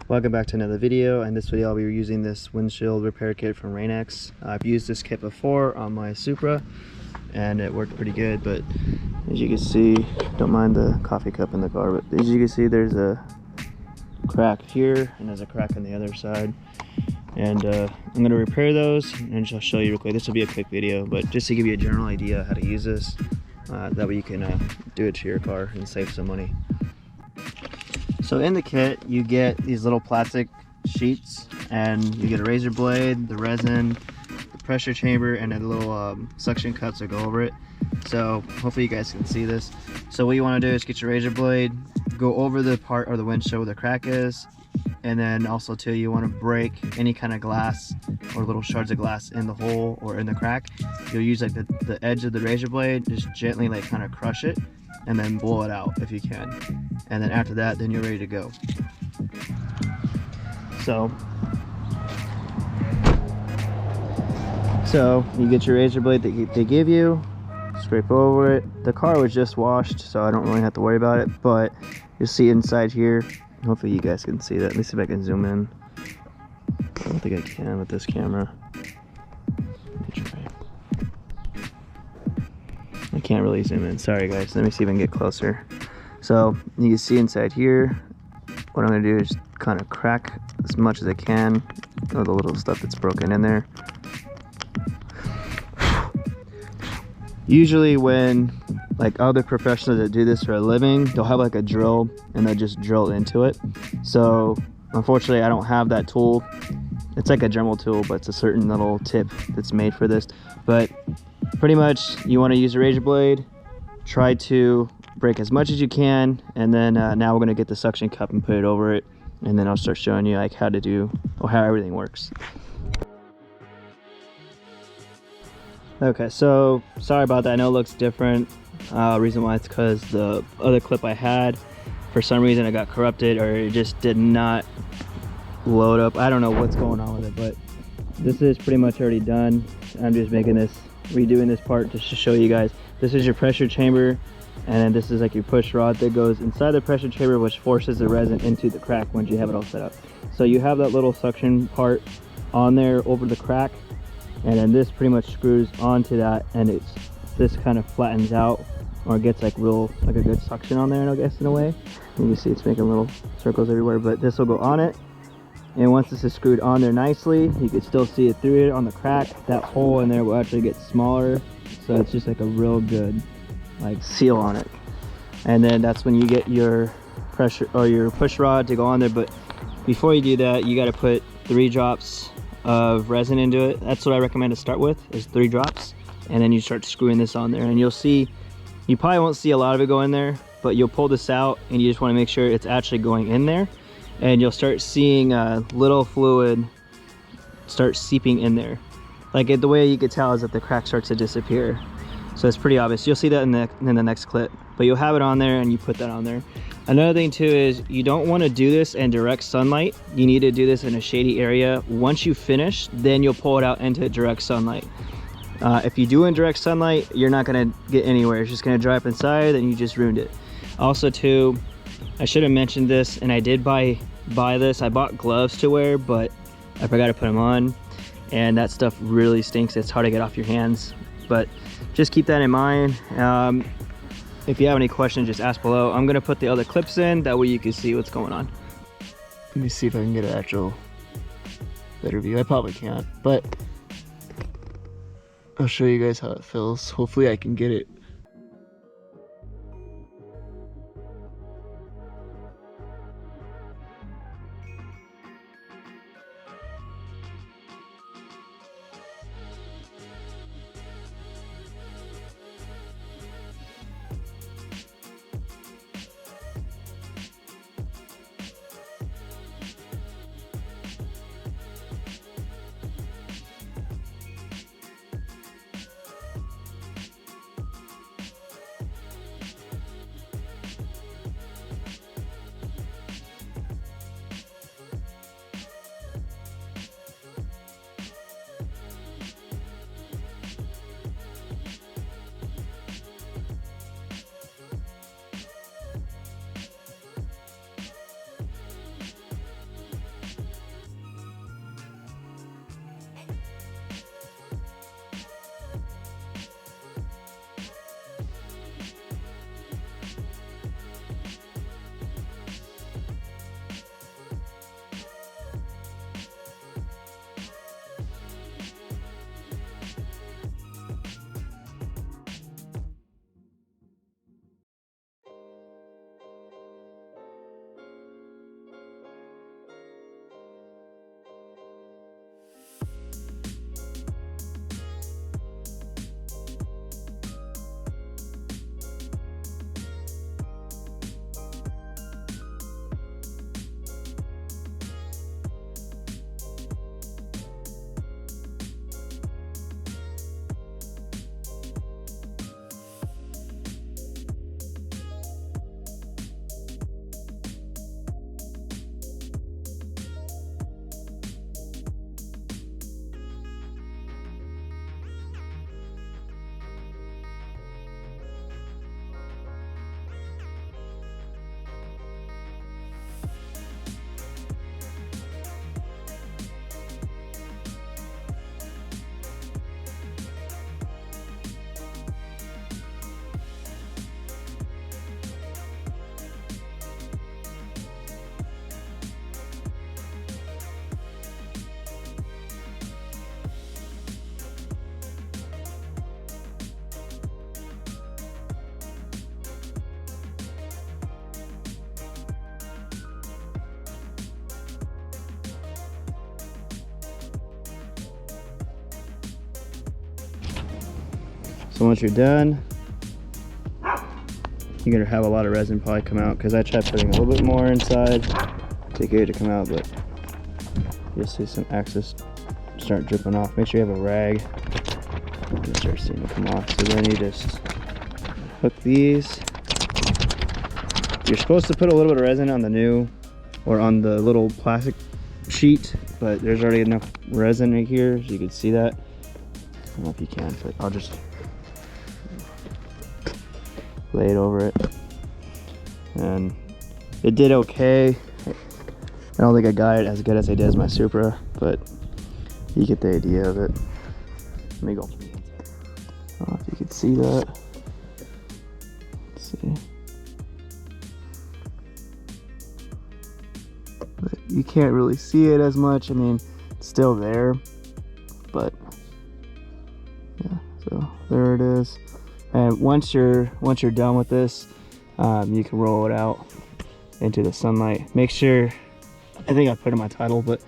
Welcome back to another video. In this video I'll be using this windshield repair kit from Rain-X. I've used this kit before on my Supra and it worked pretty good, but as you can see, don't mind the coffee cup in the car, but as you can see there's a crack here and there's a crack on the other side, and I'm going to repair those and I'll show you real quick. This will be a quick video, but just to give you a general idea how to use this, that way you can do it to your car and save some money. So in the kit you get these little plastic sheets and you get a razor blade, the resin, the pressure chamber, and a little suction cups that go over it. So hopefully you guys can see this. So what you want to do is get your razor blade, go over the part of the windshield where the crack is, and then also too you want to break any kind of glass or little shards of glass in the hole or in the crack. You'll use like the edge of the razor blade, just gently like kind of crush it and then blow it out if you can, and then after that then you're ready to go. So you get your razor blade that they give you, scrape over it. The car was just washed, so I don't really have to worry about it, but you'll see inside here. Hopefully you guys can see that. Let me see if I can zoom in. I don't think I can with this camera. Let me try. I can't really zoom in, sorry guys. Let me see if I can get closer. So you can see inside here, what I'm gonna do is kind of crack as much as I can of the little stuff that's broken in there. Usually when like other professionals that do this for a living, they'll have like a drill and they'll just drill into it. So unfortunately I don't have that tool. It's like a Dremel tool, but it's a certain little tip that's made for this. But pretty much you want to use a razor blade, try to break as much as you can, and then now we're going to get the suction cup and put it over it, and then I'll start showing you like how to do or how everything works. Okay, so sorry about that. I know it looks different. Reason why it's because the other clip I had, for some reason it got corrupted or it just did not load up. I don't know what's going on with it, but this is pretty much already done. I'm just redoing this part just to show you guys. This is your pressure chamber, and then this is like your push rod that goes inside the pressure chamber, which forces the resin into the crack once you have it all set up. So you have that little suction part on there over the crack, and then this pretty much screws onto that, and this kind of flattens out, or gets like a good suction on there, I guess, in a way. You can see it's making little circles everywhere, but this will go on it, and once this is screwed on there nicely, you can still see it through it on the crack. That hole in there will actually get smaller, so it's just like a real good like seal on it. And then that's when you get your pressure or your push rod to go on there. But before you do that, you got to put 3 drops of resin into it. That's what I recommend to start with, is 3 drops, and then you start screwing this on there, and you'll see, you probably won't see a lot of it go in there, but you'll pull this out and you just want to make sure it's actually going in there, and you'll start seeing a little fluid start seeping in there. Like the way you could tell is that the crack starts to disappear. So it's pretty obvious. You'll see that in the next clip, but you'll have it on there and you put that on there. Another thing too is you don't want to do this in direct sunlight. You need to do this in a shady area. Once you finish, then you'll pull it out into direct sunlight. If you do in direct sunlight, you're not going to get anywhere. It's just going to dry up inside and you just ruined it. Also too, I should have mentioned this, and I did buy this. I bought gloves to wear, but I forgot to put them on, and that stuff really stinks. It's hard to get off your hands, but just keep that in mind. If you have any questions, just ask below. I'm gonna put the other clips in, that way you can see what's going on. Let me see if I can get an actual better view. I probably can't, but I'll show you guys how it feels. Hopefully I can get it. So once you're done, you're gonna have a lot of resin probably come out, because I tried putting a little bit more inside to get it to come out, but you'll see some excess start dripping off. Make sure you have a rag. You'll start seeing it come off. So then you just hook these. You're supposed to put a little bit of resin on the new, or on the little plastic sheet, but there's already enough resin right here, so you can see that. I don't know if you can, but I'll just lay it over it. And it did okay. I don't think I got it as good as I did as my Supra, but you get the idea of it. Let me go. I don't know if you can see that. Let's see. But you can't really see it as much. I mean, it's still there, but yeah, so there it is. And once you're done with this, you can roll it out into the sunlight. Make sure, I think I put in my title, but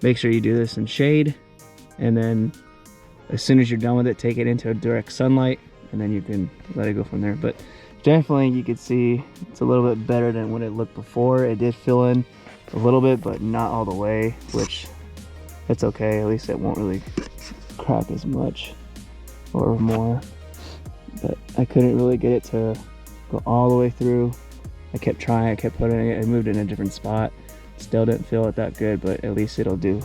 make sure you do this in shade, and then as soon as you're done with it, take it into direct sunlight, and then you can let it go from there. But definitely you can see it's a little bit better than what it looked before. It did fill in a little bit, but not all the way, which it's okay. At least it won't really crack as much or more. But I couldn't really get it to go all the way through. I kept trying, I kept putting it, I moved it in a different spot. Still didn't feel it that good, but at least it'll do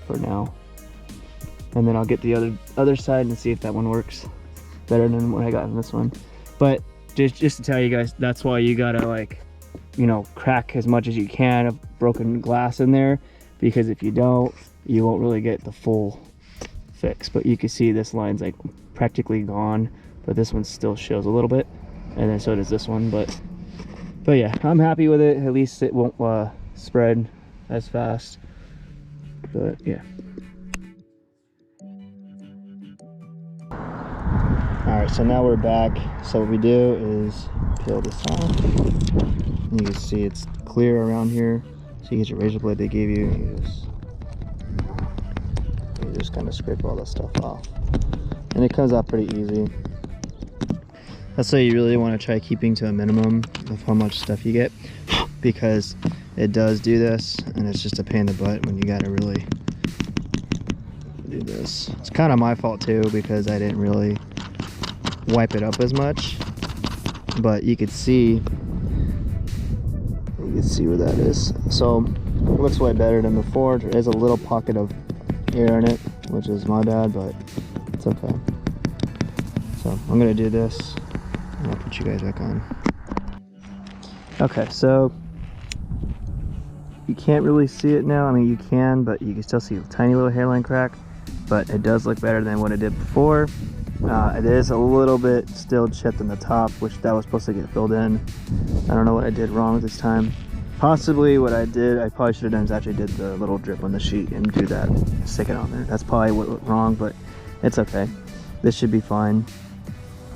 for now. And then I'll get the other side and see if that one works better than what I got in this one. But just to tell you guys, that's why you gotta, like, you know, crack as much as you can of broken glass in there, because if you don't, you won't really get the full fix. But you can see this line's like practically gone, but this one still shows a little bit, and then so does this one. But yeah, I'm happy with it. At least it won't spread as fast. But yeah. All right, so now we're back. So what we do is peel this off. You can see it's clear around here. So you get your razor blade they gave you. You just kind of scrape all that stuff off, and it comes out pretty easy. That's why you really want to try keeping to a minimum of how much stuff you get, because it does do this, and it's just a pain in the butt when you gotta really do this. It's kind of my fault too, because I didn't really wipe it up as much, but you could see where that is. So it looks way better than before. There is a little pocket of air in it, which is my bad, but it's okay. So I'm gonna do this, and I'll put you guys back on. Okay, so you can't really see it now. I mean, you can, but you can still see a tiny little hairline crack, but it does look better than what it did before. It is a little bit still chipped in the top, which that was supposed to get filled in. I don't know what I did wrong this time. Possibly what I did, I probably should have done is actually did the little drip on the sheet and do that, stick it on there. That's probably what went wrong, but it's okay. This should be fine.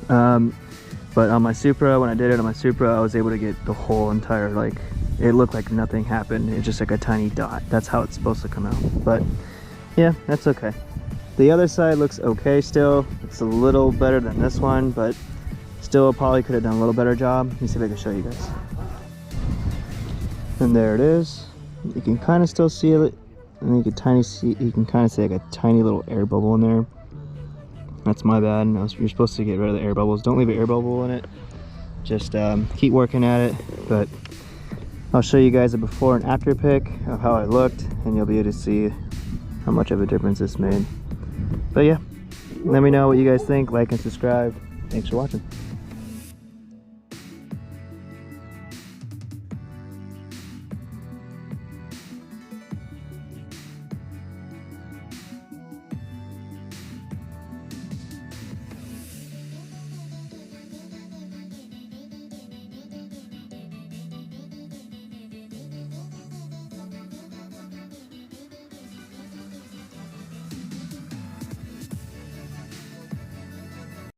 But on my Supra, when I did it on my Supra, I was able to get the whole entire, like, it looked like nothing happened. It's just like a tiny dot. That's how it's supposed to come out. But yeah, that's okay. The other side looks okay still. It's a little better than this one, but still probably could have done a little better job. Let me see if I can show you guys. And there it is. You can kind of still see it, and you can kind of see like a tiny little air bubble in there. That's my bad. You're supposed to get rid of the air bubbles. Don't leave an air bubble in it. Just keep working at it. But I'll show you guys a before and after pic of how I looked, and you'll be able to see how much of a difference this made. But yeah, let me know what you guys think. Like and subscribe. Thanks for watching.